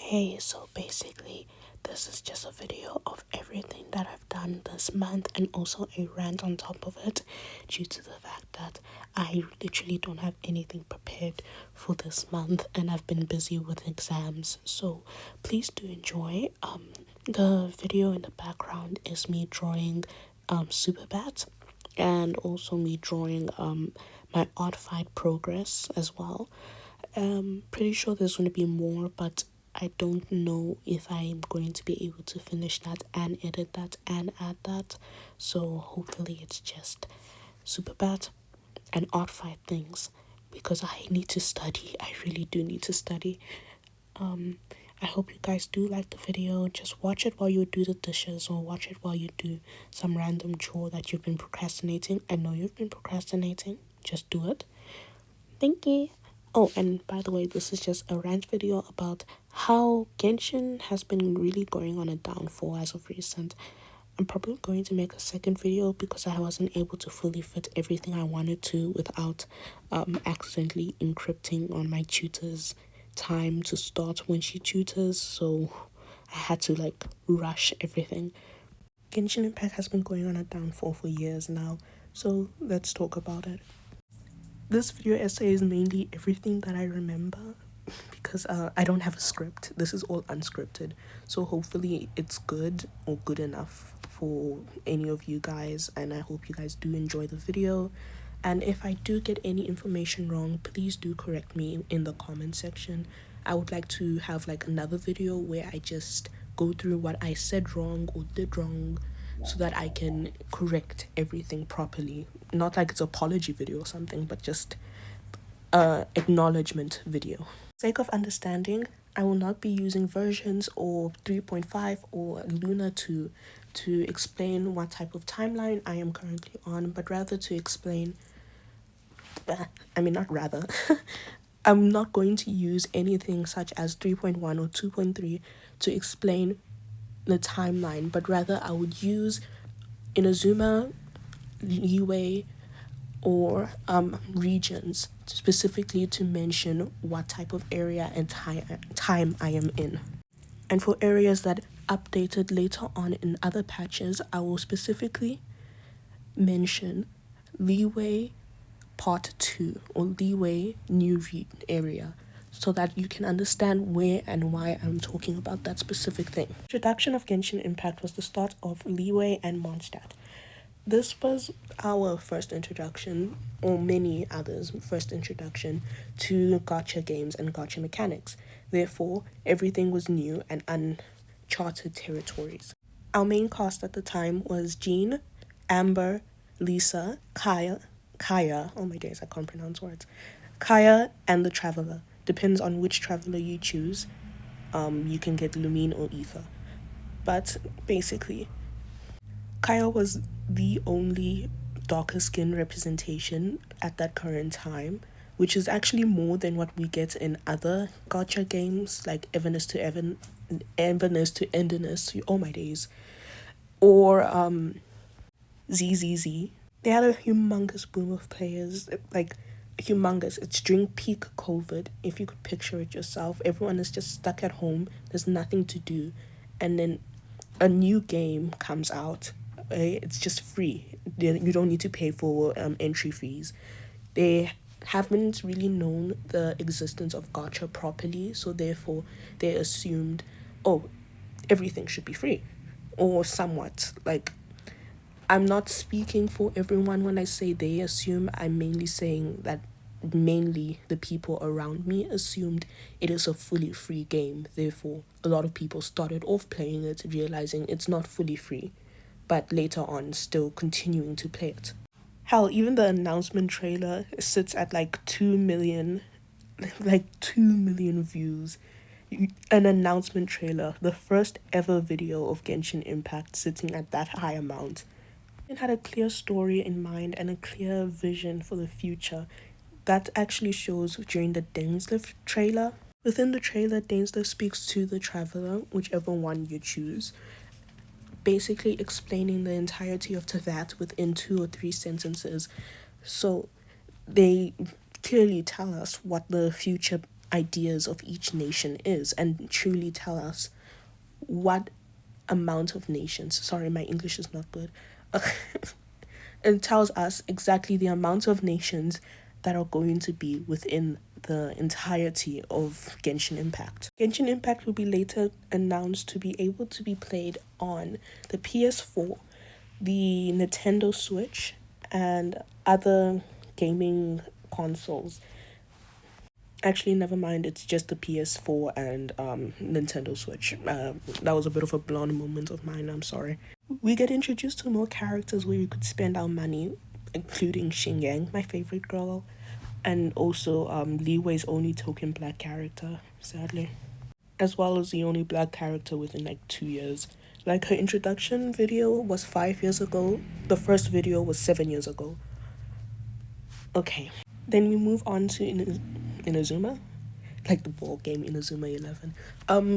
Hey, so basically, this is just a video of everything that I've done this month and also a rant on top of it due to the fact that I literally don't have anything prepared for this month and I've been busy with exams. So please do enjoy. The video in the background is me drawing Super Bat and also me drawing my art fight progress as well. Pretty sure there's going to be more, but I don't know if I'm going to be able to finish that and edit that and add that. So hopefully it's just super bad and art fight things because I need to study. I really do need to study. I hope you guys do like the video. Just watch it while you do the dishes or watch it while you do some random chore that you've been procrastinating. I know you've been procrastinating. Just do it. Thank you. Oh, and by the way, this is just a rant video about how Genshin has been really going on a downfall as of recent. I'm probably going to make a second video because I wasn't able to fully fit everything I wanted to without accidentally encrypting on my tutor's time to start when she tutors, so I had to rush everything. Genshin Impact has been going on a downfall for years now, so let's talk about it. This video essay is mainly everything that I remember because I don't have a script. This is all unscripted. So hopefully it's good or good enough for any of you guys, and I hope you guys do enjoy the video. And if I do get any information wrong, please do correct me in the comment section. I would like to have another video where I just go through what I said wrong or did wrong so that I can correct everything properly. Not like it's an apology video or something, but just acknowledgement video. For the sake of understanding, I will not be using versions or 3.5 or Luna to explain what type of timeline I am currently on, but rather to explain, not rather, I'm not going to use anything such as 3.1 or 2.3 to explain the timeline, but rather I would use Inazuma, Leeway, or regions specifically to mention what type of area and time I am in. And for areas that updated later on in other patches, I will specifically mention Leeway Part 2 or Leeway New Area, so that you can understand where and why I'm talking about that specific thing. Introduction of Genshin Impact was the start of Leeway and Mondstadt. This was our first introduction, or many others' first introduction, to gacha games and gacha mechanics. Therefore, everything was new and uncharted territories. Our main cast at the time was Jean, Amber, Lisa, Kaya, oh my days, I can't pronounce words, Kaya, and the Traveler. Depends on which Traveler you choose. You can get Lumine or Ether. But basically, Kaya was the only darker skin representation at that current time, which is actually more than what we get in other gacha games like Everness to Enderness, oh my days, or ZZZ. They had a humongous boom of players, humongous. It's during peak COVID, if you could picture it yourself. Everyone is just stuck at home, there's nothing to do, and then a new game comes out. It's just free. You don't need to pay for entry fees. They haven't really known the existence of gacha properly, so therefore they assumed, oh, everything should be free, or somewhat. I'm not speaking for everyone when I say they assume. I'm mainly saying that mainly the people around me assumed it is a fully free game. Therefore, a lot of people started off playing it realizing it's not fully free, but later on still continuing to play it. Hell, even the announcement trailer sits at 2 million, 2 million views. An announcement trailer, the first ever video of Genshin Impact, sitting at that high amount. It had a clear story in mind and a clear vision for the future. That actually shows during the Dainsleif trailer. Within the trailer, Dainsleif speaks to the Traveler, whichever one you choose, basically explaining the entirety of Teyvat within 2 or 3 sentences. So they clearly tell us what the future ideas of each nation is and truly tell us what amount of nations. Sorry, my English is not good. It tells us exactly the amount of nations that are going to be within the entirety of Genshin Impact. Genshin Impact will be later announced to be able to be played on the PS4, the Nintendo Switch, and other gaming consoles. Actually, never mind, it's just the PS4 and Nintendo Switch. That was a bit of a blonde moment of mine, I'm sorry. We get introduced to more characters where we could spend our money, including Xingyang, my favorite girl, and also Li Wei's only token black character, sadly, as well as the only black character within like 2 years. Like her introduction video was 5 years ago, the first video was 7 years ago. Okay, then we move on to Inazuma, like the ball game Inazuma 11.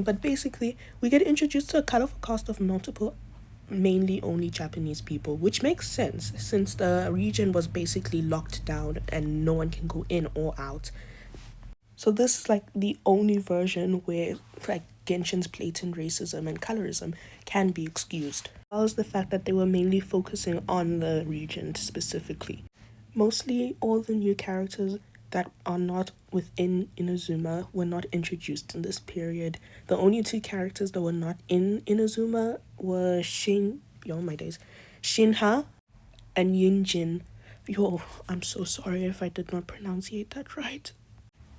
But basically, we get introduced to a cut-off cast of multiple, mainly only Japanese people, which makes sense since the region was basically locked down and no one can go in or out. So this is like the only version where like Genshin's blatant racism and colorism can be excused. As well as the fact that they were mainly focusing on the region specifically. Mostly all the new characters that are not within Inazuma were not introduced in this period. The only two characters that were not in Inazuma were Shinha and Yunjin. Yo, I'm so sorry if I did not pronunciate that right.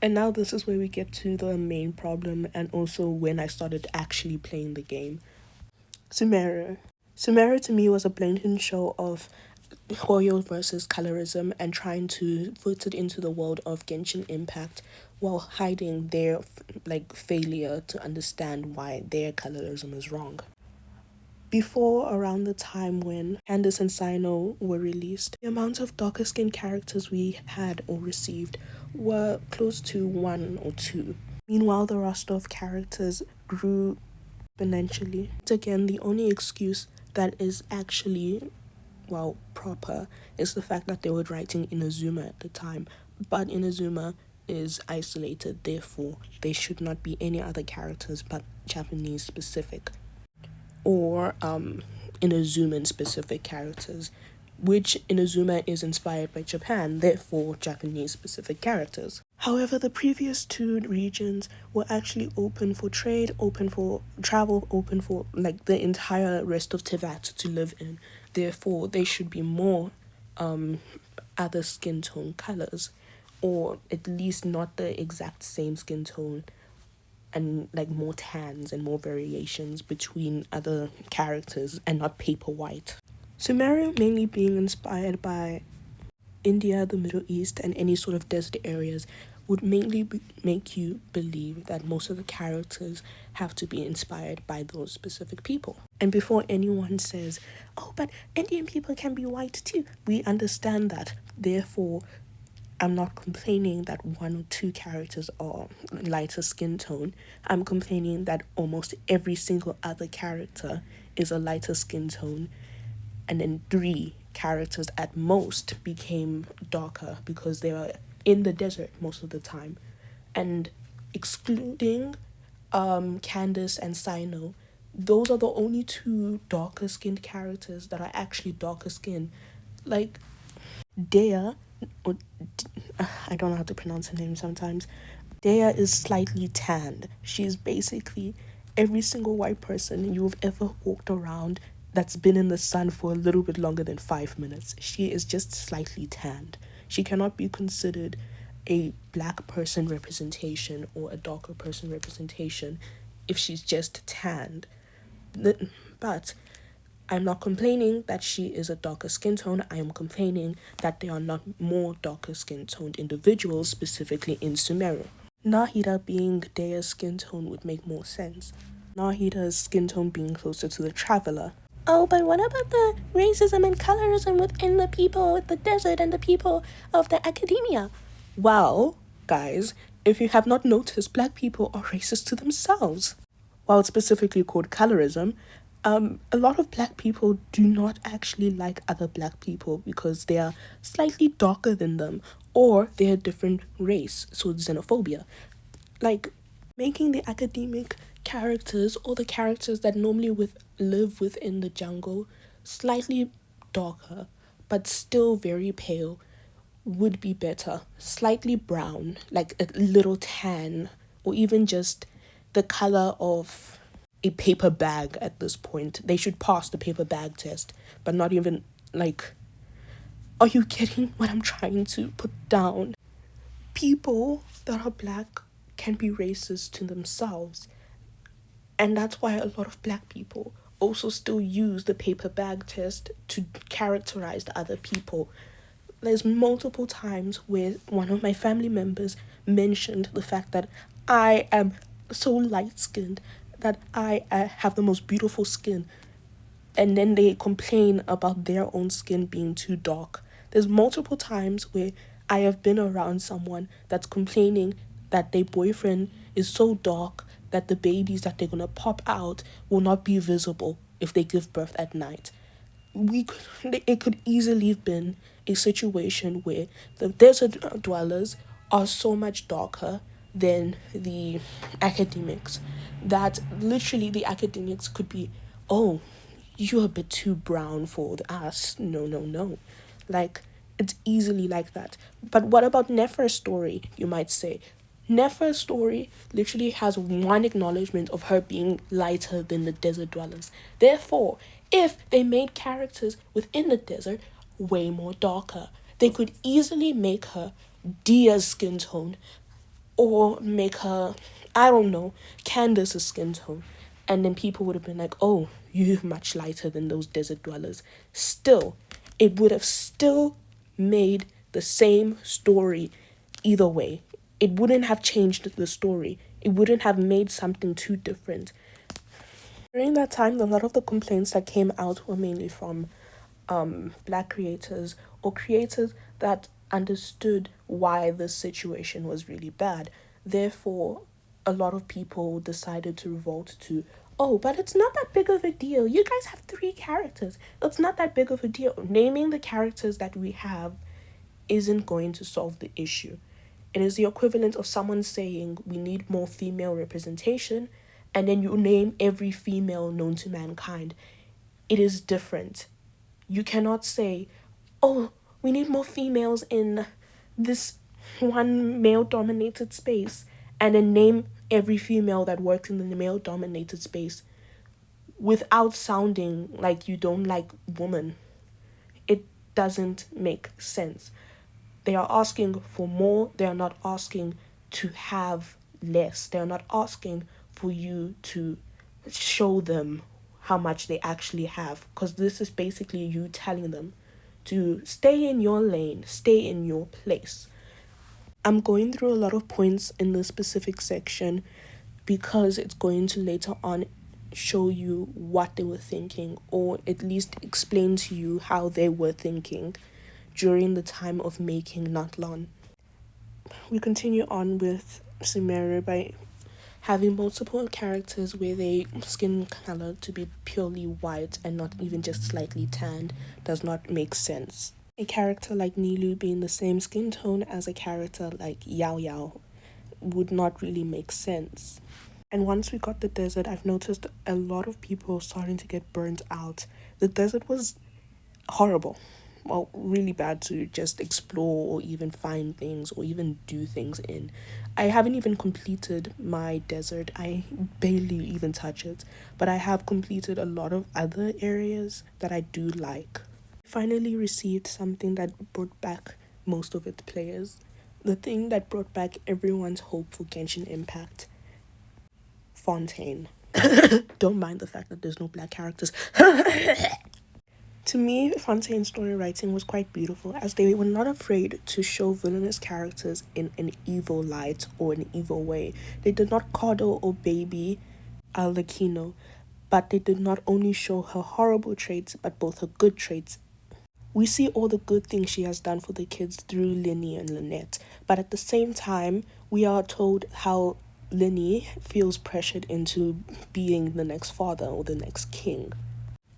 And now this is where we get to the main problem and also when I started actually playing the game. Sumeru. Sumeru to me was a blatant show of Hoyo versus colorism and trying to put it into the world of Genshin Impact while hiding their failure to understand why their colorism is wrong. Before around the time when Candace and Sino were released, the amount of darker skinned characters we had or received were close to 1 or 2. Meanwhile, the roster of characters grew exponentially. Again, the only excuse that is actually proper is the fact that they were writing Inazuma at the time, but Inazuma is isolated, therefore there should not be any other characters but Japanese specific or Inazuman specific characters, which Inazuma is inspired by Japan, therefore Japanese specific characters. However, the previous two regions were actually open for trade, open for travel, open for the entire rest of Teyvat to live in. Therefore, they should be more other skin tone colors, or at least not the exact same skin tone, and more tans and more variations between other characters and not paper white. Sumeru mainly being inspired by India, the Middle East, and any sort of desert areas would mainly make you believe that most of the characters have to be inspired by those specific people. And before anyone says, oh, but Indian people can be white too, we understand that. Therefore, I'm not complaining that 1 or 2 characters are lighter skin tone. I'm complaining that almost every single other character is a lighter skin tone, and then 3 characters at most became darker because they were in the desert most of the time. And excluding Candace and Sino, those are the only 2 darker skinned characters that are actually darker skinned. Like Dea, or I don't know how to pronounce her name sometimes. Dea is slightly tanned. She is basically every single white person you've ever walked around that's been in the sun for a little bit longer than 5 minutes. She is just slightly tanned. She cannot be considered a black person representation or a darker person representation if she's just tanned. But I'm not complaining that she is a darker skin tone. I am complaining that there are not more darker skin toned individuals, specifically in Sumeru. Nahida being Dea's skin tone would make more sense. Nahida's skin tone being closer to the traveler. Oh, but what about the racism and colorism within the people of the desert and the people of the academia? Well, guys, if you have not noticed, black people are racist to themselves. While it's specifically called colorism, a lot of black people do not actually like other black people because they are slightly darker than them or they're a different race, so xenophobia. like making the academic characters, or the characters that normally live within the jungle, slightly darker but still very pale would be better. Slightly brown, like a little tan, or even just the color of a paper bag at this point. They should pass the paper bag test, but not even like, are you getting what I'm trying to put down? People that are black can be racist to themselves. And that's why a lot of black people also still use the paper bag test to characterize the other people. There's multiple times where one of my family members mentioned the fact that I am so light skinned, that I have the most beautiful skin, and then they complain about their own skin being too dark. There's multiple times where I have been around someone that's complaining that their boyfriend is so dark that the babies that they're gonna pop out will not be visible if they give birth at night. It could easily have been a situation where the desert dwellers are so much darker than the academics, that literally the academics could be, oh, you're a bit too brown for us. No, no, no. Like, it's easily like that. But what about Nefer's story, you might say? Nefer's story literally has one acknowledgement of her being lighter than the desert dwellers. Therefore, if they made characters within the desert way more darker, they could easily make her Dia's skin tone, or make her, I don't know, Candace's skin tone. And then people would have been like, oh, you're much lighter than those desert dwellers. Still, it would have still made the same story either way. It wouldn't have changed the story. It wouldn't have made something too different. During that time, a lot of the complaints that came out were mainly from black creators, or creators that understood why this situation was really bad. Therefore, a lot of people decided to revolt to, oh, but it's not that big of a deal. You guys have 3 characters. It's not that big of a deal. Naming the characters that we have isn't going to solve the issue. It is the equivalent of someone saying we need more female representation, and then you name every female known to mankind. It is different. You cannot say, oh, we need more females in this one male-dominated space, and then name every female that works in the male-dominated space without sounding like you don't like women. It doesn't make sense. They are asking for more. They are not asking to have less. They are not asking for you to show them how much they actually have. Because this is basically you telling them to stay in your lane, stay in your place. I'm going through a lot of points in this specific section because it's going to later on show you what they were thinking, or at least explain to you how they were thinking during the time of making Natlan. We continue on with Sumeru by having multiple characters where they skin color to be purely white and not even just slightly tanned does not make sense. A character like Nilu being the same skin tone as a character like Yao Yao would not really make sense. And once we got the desert, I've noticed a lot of people starting to get burnt out. The desert was horrible. Well, really bad to just explore or even find things or even do things in. I haven't even completed my desert. I barely even touch it. But I have completed a lot of other areas that I do like. Finally received something that brought back most of its players. The thing that brought back everyone's hope for Genshin Impact. Fontaine. Don't mind the fact that there's no black characters. To me, Fontaine's story writing was quite beautiful, as they were not afraid to show villainous characters in an evil light or an evil way. They did not coddle or baby Alakino, but they did not only show her horrible traits, but both her good traits. We see all the good things she has done for the kids through Linny and Lynette, but at the same time, we are told how Linny feels pressured into being the next father or the next king.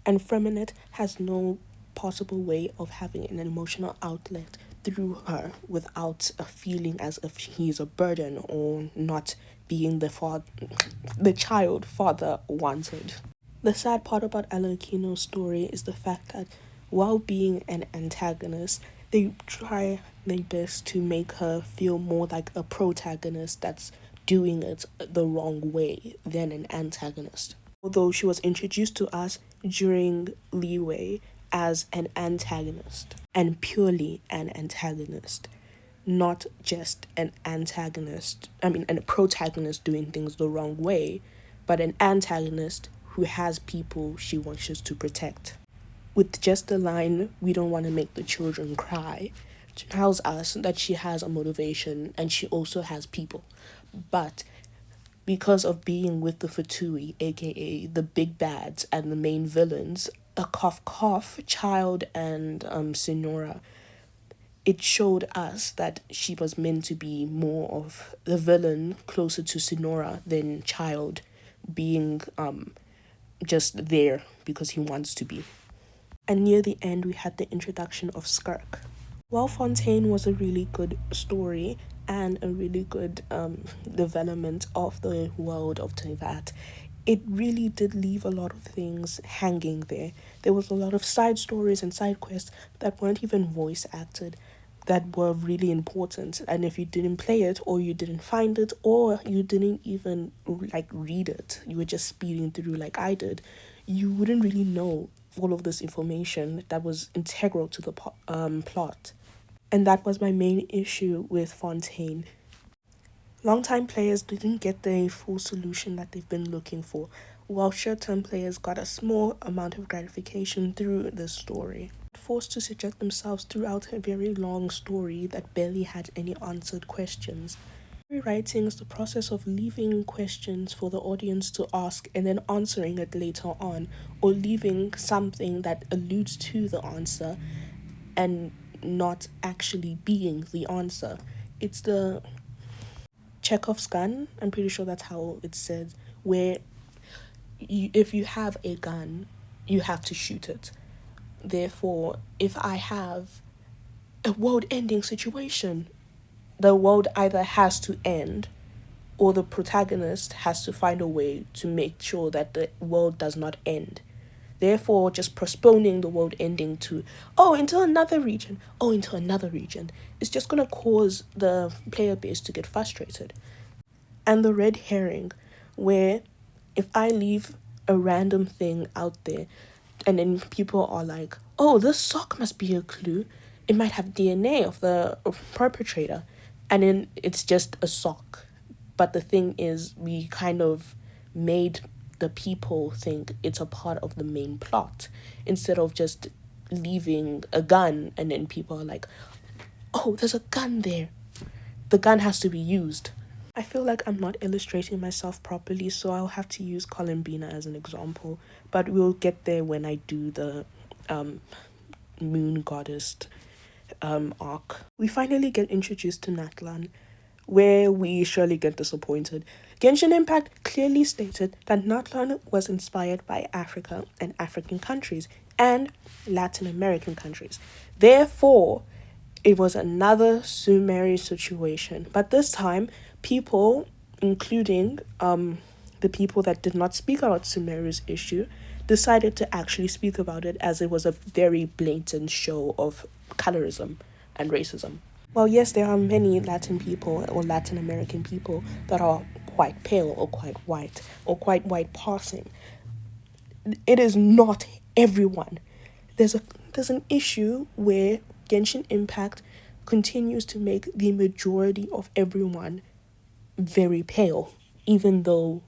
And Freminette has no possible way of having an emotional outlet through her without a feeling as if he's a burden or not being the child father wanted. The sad part about Alakino's story is the fact that while being an antagonist, they try their best to make her feel more like a protagonist that's doing it the wrong way than an antagonist. Although she was introduced to us during Leeway as an antagonist and purely an antagonist, not just an antagonist, and a protagonist doing things the wrong way, but an antagonist who has people she wants us to protect. With just the line, "we don't want to make the children cry," tells us that she has a motivation and she also has people. But because of being with the Fatui, aka the big bads and the main villains, a cough cough, Child and Sinora, it showed us that she was meant to be more of the villain, closer to Sinora than Child, being just there because he wants to be. And near the end, we had the introduction of Skirk. While Fontaine was a really good story and a really good development of the world of Tevat, it really did leave a lot of things hanging there. There was a lot of side stories and side quests that weren't even voice acted, that were really important. And if you didn't play it, or you didn't find it, or you didn't even read it, you were just speeding through like I did, you wouldn't really know all of this information that was integral to the plot. And that was my main issue with Fontaine. Long-time players didn't get the full solution that they've been looking for, while short-term players got a small amount of gratification through the story. Forced to subject themselves throughout a very long story that barely had any answered questions. Rewriting is the process of leaving questions for the audience to ask and then answering it later on, or leaving something that alludes to the answer and not actually being the answer. It's the Chekhov's gun, I'm pretty sure that's how it's said, where if you have a gun, you have to shoot it. Therefore, if I have a world-ending situation, the world either has to end or the protagonist has to find a way to make sure that the world does not end. Therefore, just postponing the world ending to, into another region, into another region, is just going to cause the player base to get frustrated. And the red herring, where if I leave a random thing out there and then people are like, this sock must be a clue, it might have DNA of the perpetrator, and then it's just a sock. But the thing is, we kind of made the people think it's a part of the main plot instead of just leaving a gun and then people are like, there's a gun there, the gun has to be used. I feel like I'm not illustrating myself properly, so I'll have to use Columbina as an example, but we'll get there when I do the moon goddess arc. We finally get introduced to Natlan, where we surely get disappointed. Genshin Impact clearly stated that Natlan was inspired by Africa and African countries and Latin American countries. Therefore, it was another Sumeri situation, but this time people, including the people that did not speak about Sumeri's issue, decided to actually speak about it, as it was a very blatant show of colorism and racism. Well, yes, there are many Latin people or Latin American people that are quite pale or quite white or quite white passing. It is not everyone. There's an issue where Genshin Impact continues to make the majority of everyone very pale, even though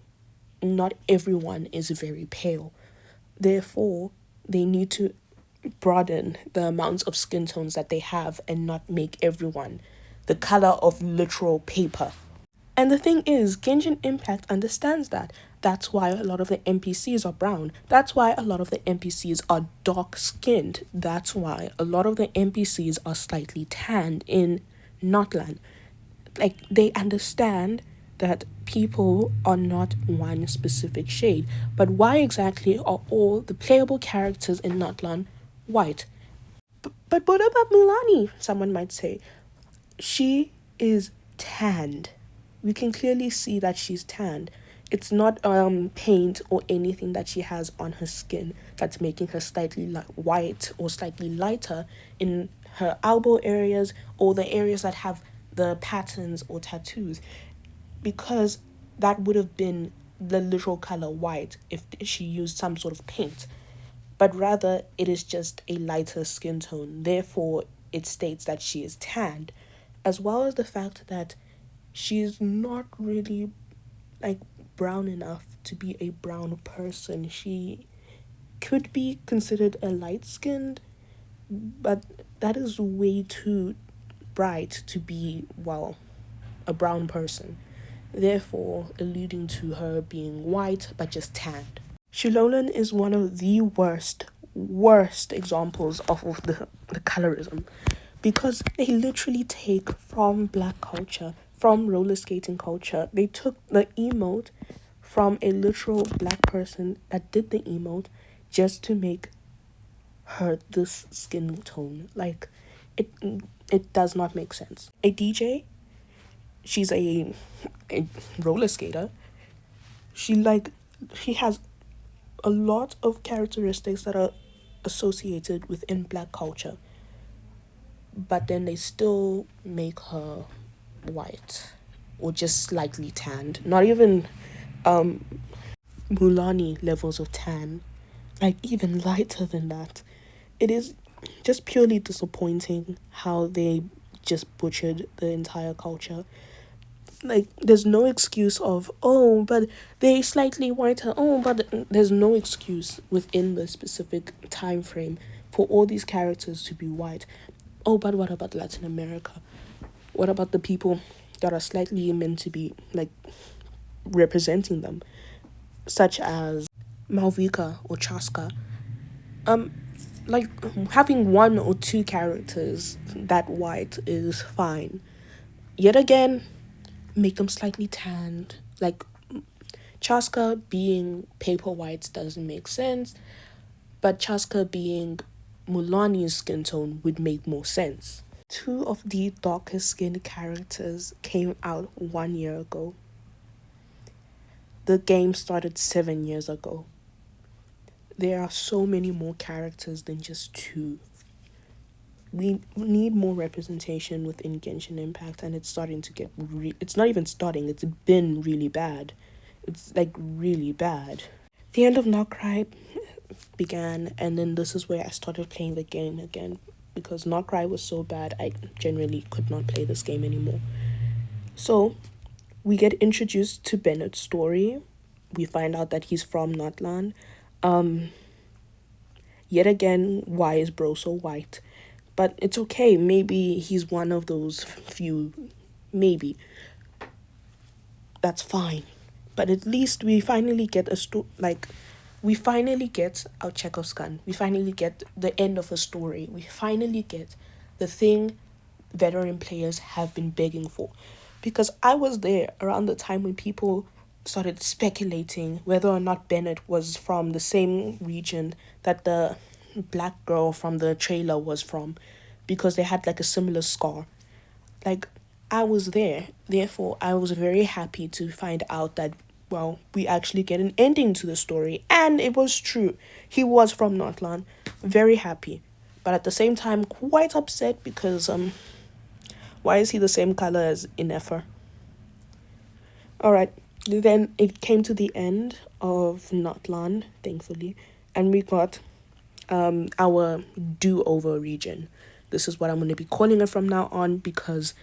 not everyone is very pale. Therefore, they need to broaden the amounts of skin tones that they have and not make everyone the color of literal paper. And the thing is, Genshin Impact understands that. That's why a lot of the NPCs are brown. That's why a lot of the NPCs are dark-skinned. That's why a lot of the NPCs are slightly tanned in Notland. Like, they understand that people are not one specific shade. But why exactly are all the playable characters in Notland white? But what about Milani? Someone might say. She is tanned. we can clearly see that she's tanned. It's not paint or anything that she has on her skin that's making her slightly white or slightly lighter in her elbow areas or the areas that have the patterns or tattoos, because that would have been the literal color white if she used some sort of paint. But rather, it is just a lighter skin tone. Therefore, it states that she is tanned, as well as the fact that she is not really like brown enough to be a brown person. She could be considered a light skinned, but that is way too bright to be, well, a brown person, therefore alluding to her being white but just tanned. Shilolan is one of the worst examples of the colorism, because they literally take from black culture, from roller skating culture. They took the emote from a literal black person that did the emote just to make her this skin tone. Like, it it does not make sense. A DJ, she's a roller skater. She has a lot of characteristics that are associated within black culture, but then they still make her white or just slightly tanned. Not even Mulani levels of tan, like even lighter than that. It is just purely disappointing how they just butchered the entire culture. Like, there's no excuse of, oh, but they slightly whiter, oh, but there's no excuse within the specific time frame for all these characters to be white. Oh, but what about Latin America? What about the people that are slightly meant to be like representing them, such as Malvika or Chaska? Like, having one or two characters that white is fine. Yet again, make them slightly tanned. Like, Chaska being paper white doesn't make sense, but Chaska being Mulani's skin tone would make more sense. Two of the darkest skinned characters came out 1 year ago. The game started 7 years ago. There are so many more characters than just two. We need more representation within Genshin Impact, and it's starting to get it's not even starting, it's been really bad. It's like really bad. The end of Nocry began, and then this is where I started playing the game again, because Nocry was so bad I generally could not play this game anymore. So we get introduced to Bennett's story. We find out that he's from Notland. Yet again, why is bro so white? But it's okay. Maybe he's one of those few. Maybe. That's fine. But at least we finally get we finally get our Chekhov's gun. We finally get the end of a story. We finally get the thing veteran players have been begging for. Because I was there around the time when people started speculating whether or not Bennett was from the same region that the black girl from the trailer was from, because they had like a similar scar. Like, I was there. Therefore, I was very happy to find out that, well, we actually get an ending to the story. And it was true. He was from Northland. Very happy. But at the same time, quite upset because, why is he the same color as Inefer? Alright, then it came to the end of Notland, thankfully. And we got our do-over region. This is what I'm going to be calling it from now on, because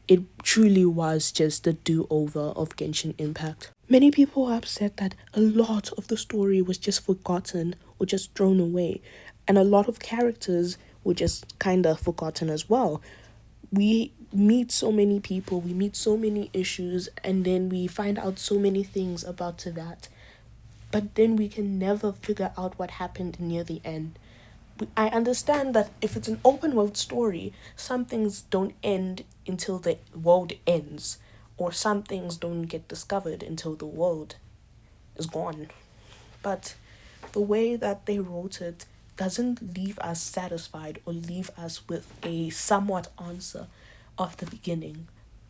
it truly was just the do-over of Genshin Impact. Many people are upset that a lot of the story was just forgotten or just thrown away, and a lot of characters were just kind of forgotten as well. We meet so many people, we meet so many issues, and then we find out so many things about that. But then we can never figure out what happened near the end. I understand that if it's an open world story, some things don't end until the world ends, or some things don't get discovered until the world is gone. But the way that they wrote it doesn't leave us satisfied or leave us with a somewhat answer of the beginning.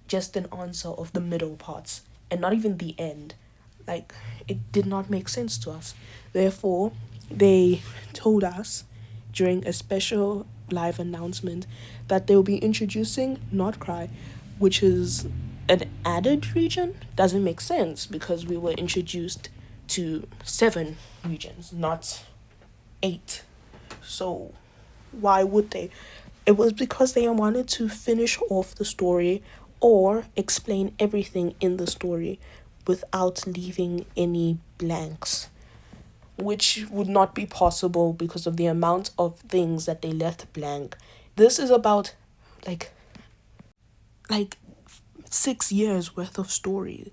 just an answer of the middle parts and not even the end. Like, it did not make sense to us. Therefore, they told us during a special live announcement that they will be introducing Not Cry, which is an added region. Doesn't make sense because we were introduced to 7 regions, not 8. So why would they? It was because they wanted to finish off the story or explain everything in the story without leaving any blanks, which would not be possible because of the amount of things that they left blank. This is about like like 6 years worth of story.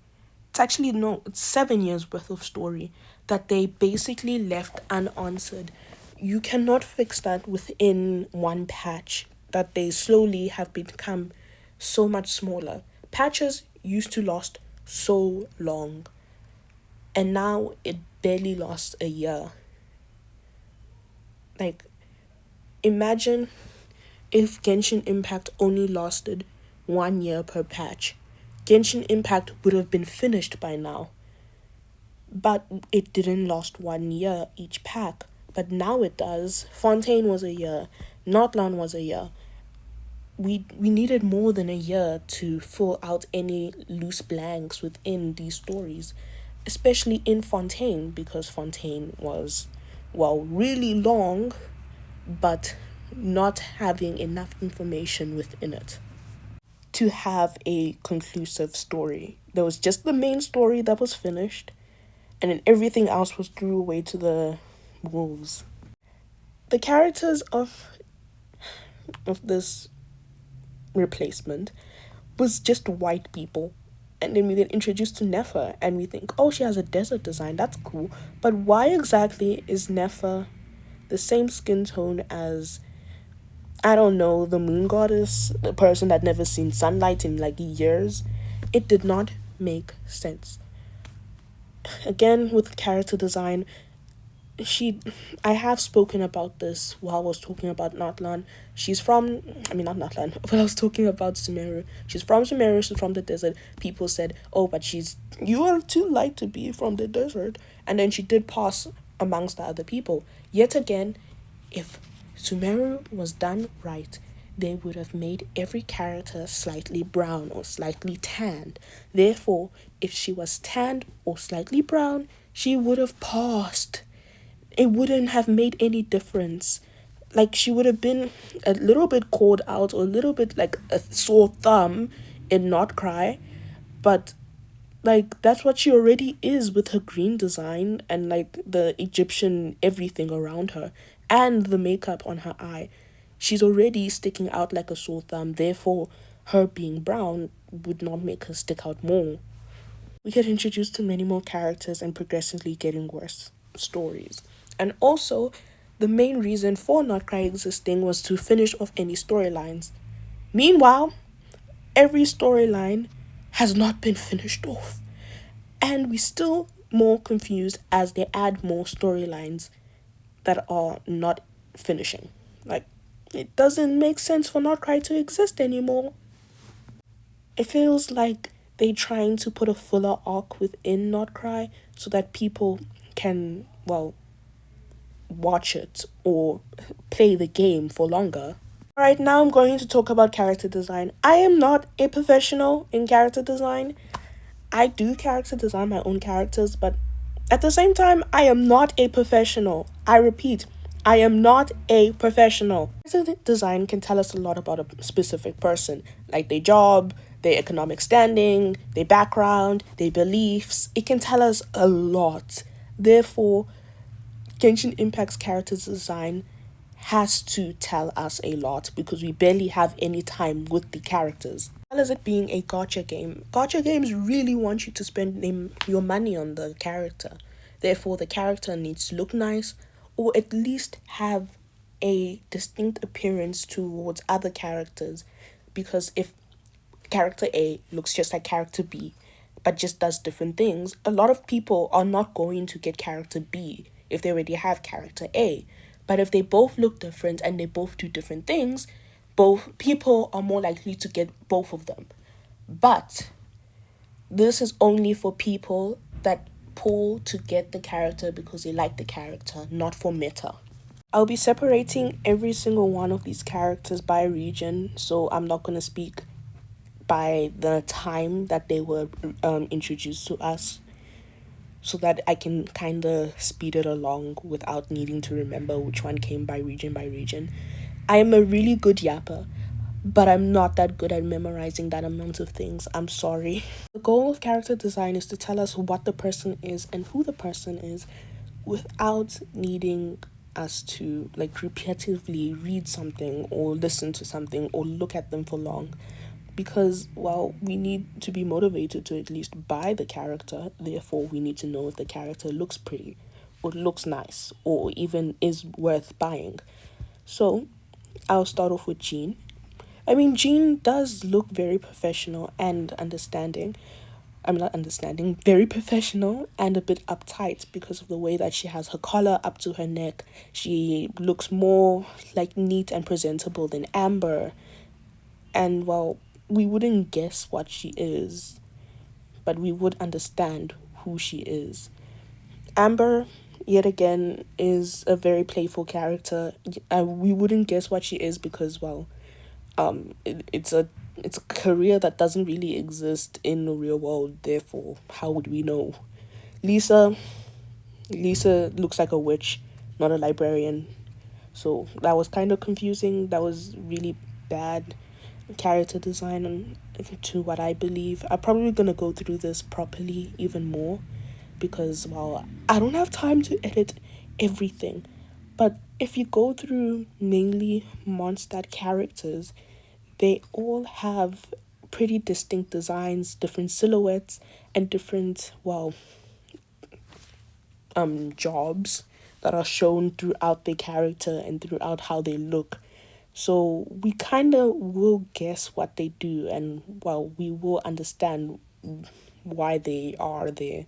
It's actually no, it's 7 years worth of story that they basically left unanswered. You cannot fix that within one patch, that they slowly have become so much smaller. Patches used to last so long, and now it barely lasts a year. Like, imagine if Genshin Impact only lasted 1 year per patch. Genshin Impact would have been finished by now. But it didn't last 1 year each pack. But now it does. Fontaine was a year. Notland was a year. We needed more than a year to fill out any loose blanks within these stories, especially in Fontaine, because Fontaine was, well, really long, but not having enough information within it to have a conclusive story. There was just the main story that was finished, and then everything else was threw away to the wolves. The characters of this replacement was just white people. And then we get introduced to Nefer, and we think, oh, she has a desert design, that's cool. But why exactly is Nefer the same skin tone as, I don't know, the moon goddess, the person that never seen sunlight in like years? It did not make sense. Again, with character design, she I have spoken about this while I was talking about Natlan. She's from, I mean, not Natlan, but I was talking about Sumeru. She's from Sumeru, she's from the desert. People said, oh, but you are too light to be from the desert. And then she did pass amongst the other people. Yet again, if Sumeru was done right, they would have made every character slightly brown or slightly tanned. Therefore, if she was tanned or slightly brown, she would have passed. It wouldn't have made any difference. Like, she would have been a little bit called out or a little bit like a sore thumb in Not Cry, but like that's what she already is with her green design and like the Egyptian everything around her and the makeup on her eye. She's already sticking out like a sore thumb, therefore her being brown would not make her stick out more. We get introduced to many more characters and progressively getting worse stories. And also, the main reason for Not Cry existing was to finish off any storylines. Meanwhile, every storyline has not been finished off. And we're still more confused as they add more storylines that are not finishing. Like, it doesn't make sense for Not Cry to exist anymore. It feels like they're trying to put a fuller arc within Not Cry so that people can, well, watch it or play the game for longer. Alright, now I'm going to talk about character design. I am not a professional in character design. I do character design my own characters, but at the same time, I am not a professional. I repeat, I am not a professional. Character design can tell us a lot about a specific person, like their job, their economic standing, their background, their beliefs. It can tell us a lot. Therefore, Genshin Impact's character design has to tell us a lot because we barely have any time with the characters. As well as it being a gacha game, gacha games really want you to spend your money on the character. Therefore, the character needs to look nice or at least have a distinct appearance towards other characters. Because if character A looks just like character B, but just does different things, a lot of people are not going to get character B if they already have character A. But if they both look different and they both do different things, both people are more likely to get both of them. But this is only for people that pull to get the character because they like the character, not for meta. I'll be separating every single one of these characters by region, so I'm not going to speak by the time that they were introduced to us, so that I can kind of speed it along without needing to remember which one came by region by region. I am a really good yapper, but I'm not that good at memorizing that amount of things. I'm sorry. The goal of character design is to tell us what the person is and who the person is without needing us to like repetitively read something or listen to something or look at them for long, because well, we need to be motivated to at least buy the character. Therefore we need to know if the character looks pretty or looks nice or even is worth buying. So I'll start off with Jean. I mean, Jean does look very professional and understanding. I'm not understanding, very professional and a bit uptight because of the way that she has her collar up to her neck. She looks more like neat and presentable than Amber. And well, we wouldn't guess what she is, but we would understand who she is. Amber, yet again, is a very playful character. We wouldn't guess what she is because, well, it's a career that doesn't really exist in the real world. Therefore, how would we know? Lisa, Lisa looks like a witch, not a librarian. So that was kind of confusing. That was really bad character design to what I believe. I'm probably gonna go through this properly even more because, well, I don't have time to edit everything. But if you go through mainly Mondstadt characters, they all have pretty distinct designs, different silhouettes, and different, well, jobs that are shown throughout their character and throughout how they look. So we kind of will guess what they do, and well, we will understand why they are there.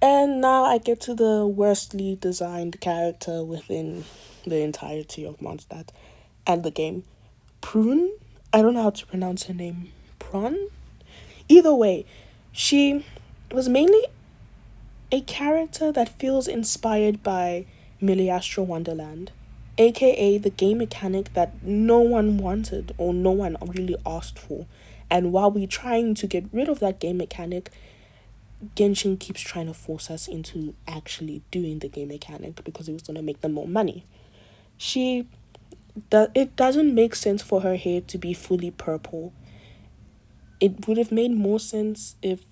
And now I get to the worstly designed character within the entirety of Mondstadt and the game. Prune? I don't know how to pronounce her name. Prawn? Either way, she was mainly a character that feels inspired by Millie Astro Wonderland, aka the game mechanic that no one wanted or no one really asked for. And while we're trying to get rid of that game mechanic, Genshin keeps trying to force us into actually doing the game mechanic because it was going to make them more money. It doesn't make sense for her hair to be fully purple. It would have made more sense if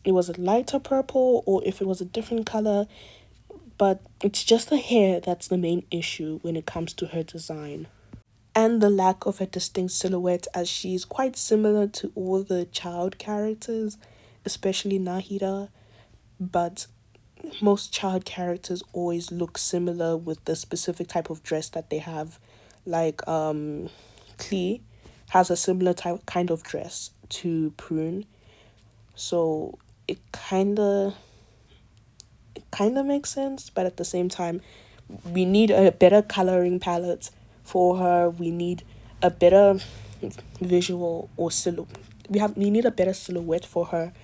it was a lighter purple or if it was a different color, but it's just the hair that's the main issue when it comes to her design. And the lack of a distinct silhouette, as she's quite similar to all the child characters, especially Nahida, but most child characters always look similar with the specific type of dress that they have. Like Klee has a similar kind of dress to Prune, so it kind of makes sense, but at the same time, we need a better coloring palette for her. We need a better visual or silhouette. We need a better silhouette for her,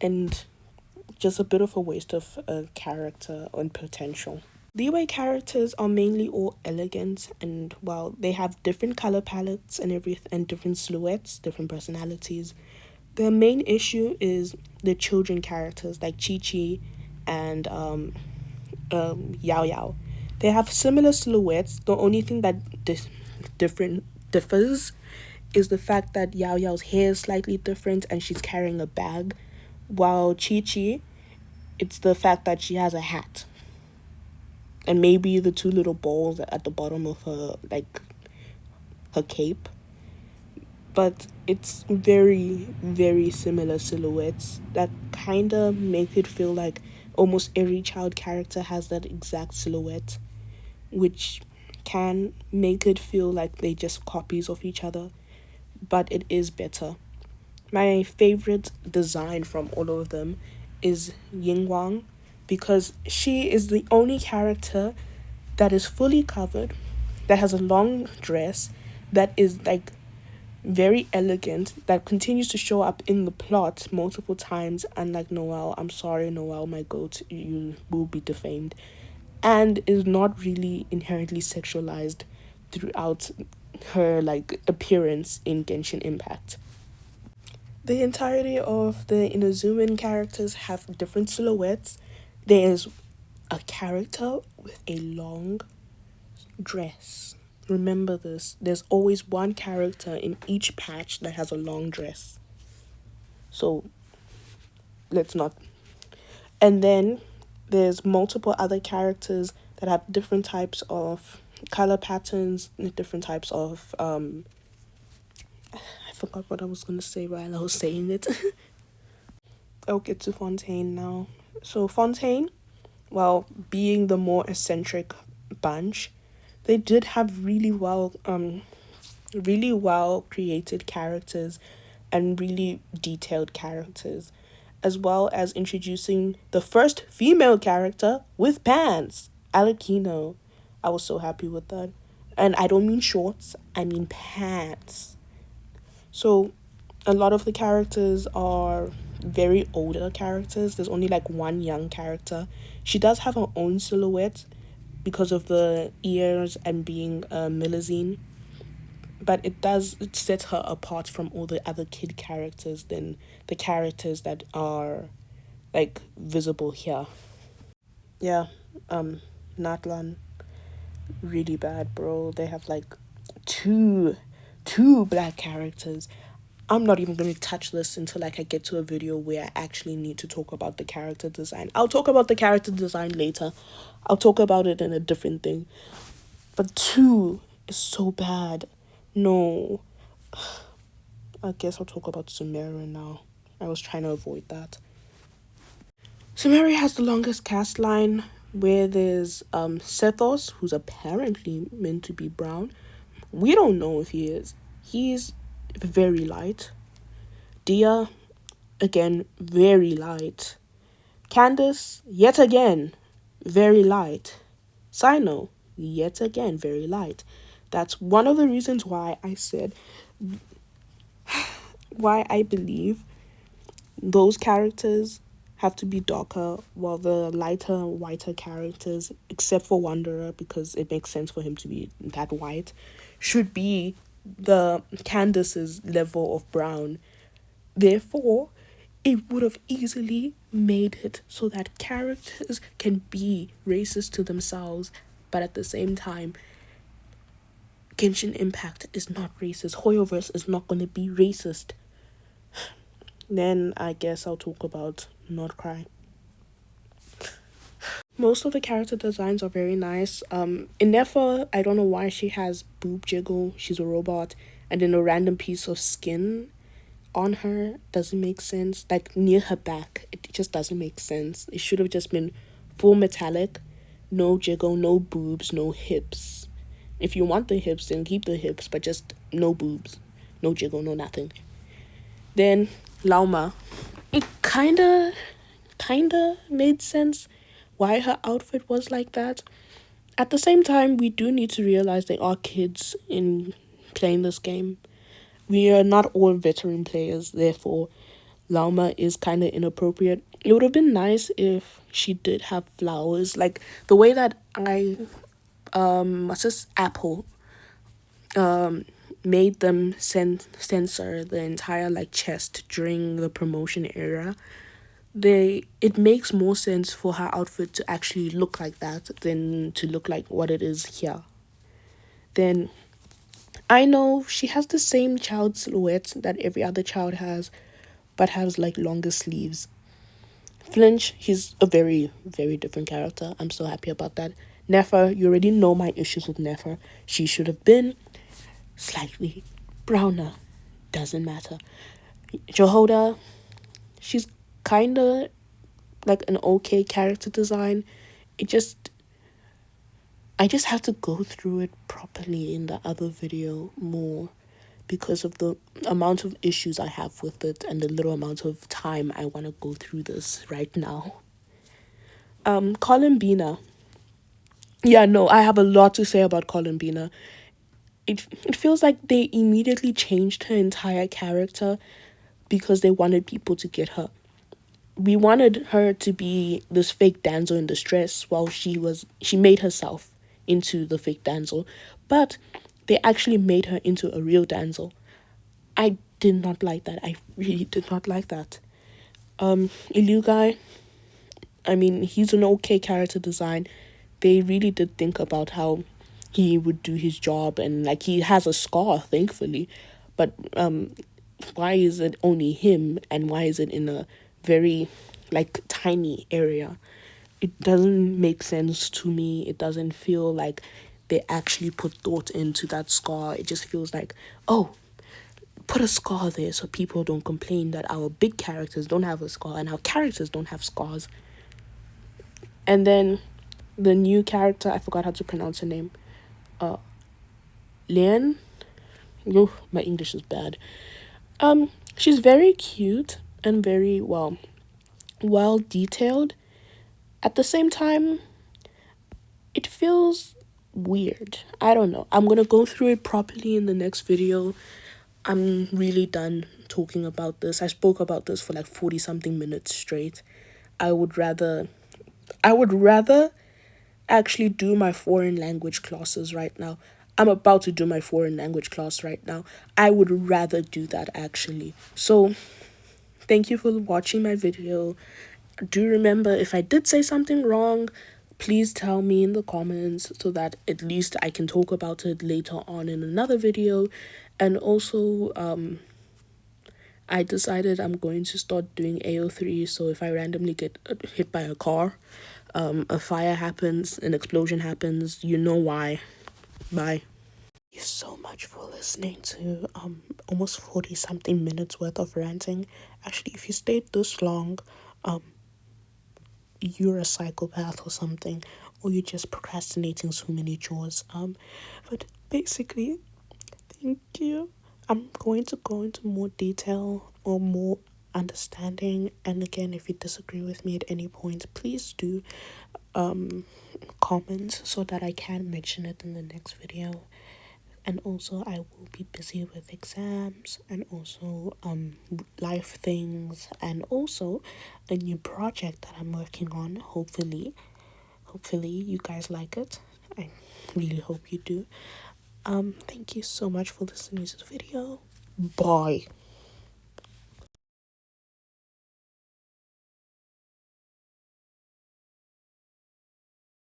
and just a bit of a waste of a character and potential. Leeway characters are mainly all elegant and well, they have different color palettes and different silhouettes, different personalities. The main issue is the children characters like Chi Chi and Yao Yao. They have similar silhouettes. The only thing that differs is the fact that Yao Yao's hair is slightly different and she's carrying a bag, while Chi Chi, it's the fact that she has a hat and maybe the two little balls at the bottom of her her cape. But it's very, very similar silhouettes that kind of make it feel like almost every child character has that exact silhouette, which can make it feel like they just copies of each other, but it is better. My favorite design from all of them is Ying Wang, because she is the only character that is fully covered, that has a long dress, that is like very elegant, that continues to show up in the plot multiple times. And like, Noelle, I'm sorry, Noelle, my goat, you will be defamed. And is not really inherently sexualized throughout her like appearance in Genshin Impact. The entirety of the Inazuman characters have different silhouettes. There's a character with a long dress. Remember this. There's always one character in each patch that has a long dress. So let's not. And then there's multiple other characters that have different types of color patterns, different types of I forgot what I was gonna say while I was saying it. I'll get to Fontaine now. So Fontaine, well, being the more eccentric bunch, they did have really well created characters and really detailed characters, as well as introducing the first female character with pants, Alekino. I was so happy with that. And I don't mean shorts, I mean pants. So a lot of the characters are very older characters. There's only like one young character. She does have her own silhouette because of the ears and being a Milazine, but it sets her apart from all the other kid characters than the characters that are like visible here. Yeah, Natlan, really bad, bro. They have like two two black characters. I'm not even going to touch this until like I get to a video where I actually need to talk about the character design. I'll talk about the character design later. I'll talk about it in a different thing. But two is so bad. No. I guess I'll talk about Sumera now. I was trying to avoid that. Sumera has the longest cast line, where there's Sethos, who's apparently meant to be brown. We don't know if he is. He's very light. Dia, again, very light. Candace, yet again, very light. Sino, yet again, very light. That's one of the reasons why I said, why I believe those characters have to be darker, while the lighter, whiter characters, except for Wanderer, because it makes sense for him to be that white, should be the Candace's level of brown. Therefore, it would have easily made it so that characters can be racist to themselves, but at the same time, Genshin Impact is not racist. Hoyoverse is not going to be racist. Then I guess I'll talk about Not Cry. Most of the character designs are very nice. In Nefa, I don't know why she has boob jiggle. She's a robot. And then a random piece of skin on her doesn't make sense. Like near her back, it just doesn't make sense. It should have just been full metallic, no jiggle, no boobs, no hips. If you want the hips, then keep the hips, but just no boobs, no jiggle, no nothing. Then Lauma, it kinda made sense why her outfit was like that. At the same time, we do need to realize they are kids in playing this game. We are not all veteran players, therefore Lauma is kind of inappropriate. It would have been nice if she did have flowers, like the way that what's this, Apple made them censor the entire like chest during the promotion era. It makes more sense for her outfit to actually look like that than to look like what it is here. Then I know she has the same child silhouette that every other child has, but has like longer sleeves. Flinch, he's a very, very different character. I'm so happy about that. Nefer, you already know my issues with Nefer. She should have been slightly browner. Doesn't matter. Jehoda, she's kinda like an okay character design. I just have to go through it properly in the other video more because of the amount of issues I have with it and the little amount of time I want to go through this right now. Columbina. Yeah, no, I have a lot to say about Columbina. it feels like they immediately changed her entire character because they wanted people to get her. We wanted her to be this fake damsel in distress while she made herself into the fake damsel, but they actually made her into a real damsel. I did not like that. I really did not like that. Ilu guy, I mean, he's an okay character design. They really did think about how he would do his job, and like he has a scar, thankfully. But why is it only him, and why is it in a very like tiny area? It doesn't make sense to me. It doesn't feel like they actually put thought into that scar. It just feels like, oh, put a scar there so people don't complain that our big characters don't have a scar and our characters don't have scars. And then the new character, I forgot how to pronounce her name. Lian. Oh, my English is bad. She's very cute and very well detailed. At the same time, it feels weird. I don't know. I'm gonna go through it properly in the next video. I'm really done talking about this. I spoke about this for like 40 something minutes straight. I would rather actually do my foreign language classes right now. I'm about to do my foreign language class right now. I would rather do that actually. So, thank you for watching my video. Do remember, if I did say something wrong, please tell me in the comments so that at least I can talk about it later on in another video. And also, I decided I'm going to start doing AO3, so if I randomly get hit by a car, a fire happens, an explosion happens, you know why. Bye. Thank you so much for listening to almost 40 something minutes worth of ranting. Actually, if you stayed this long, you're a psychopath or something, or you're just procrastinating so many chores. But basically, thank you. I'm going to go into more detail or more understanding. And again, if you disagree with me at any point, please do comment so that I can mention it in the next video. And also, I will be busy with exams and also life things, and also a new project that I'm working on. Hopefully you guys like it. I really hope you do. Thank you so much for listening to the video. Bye.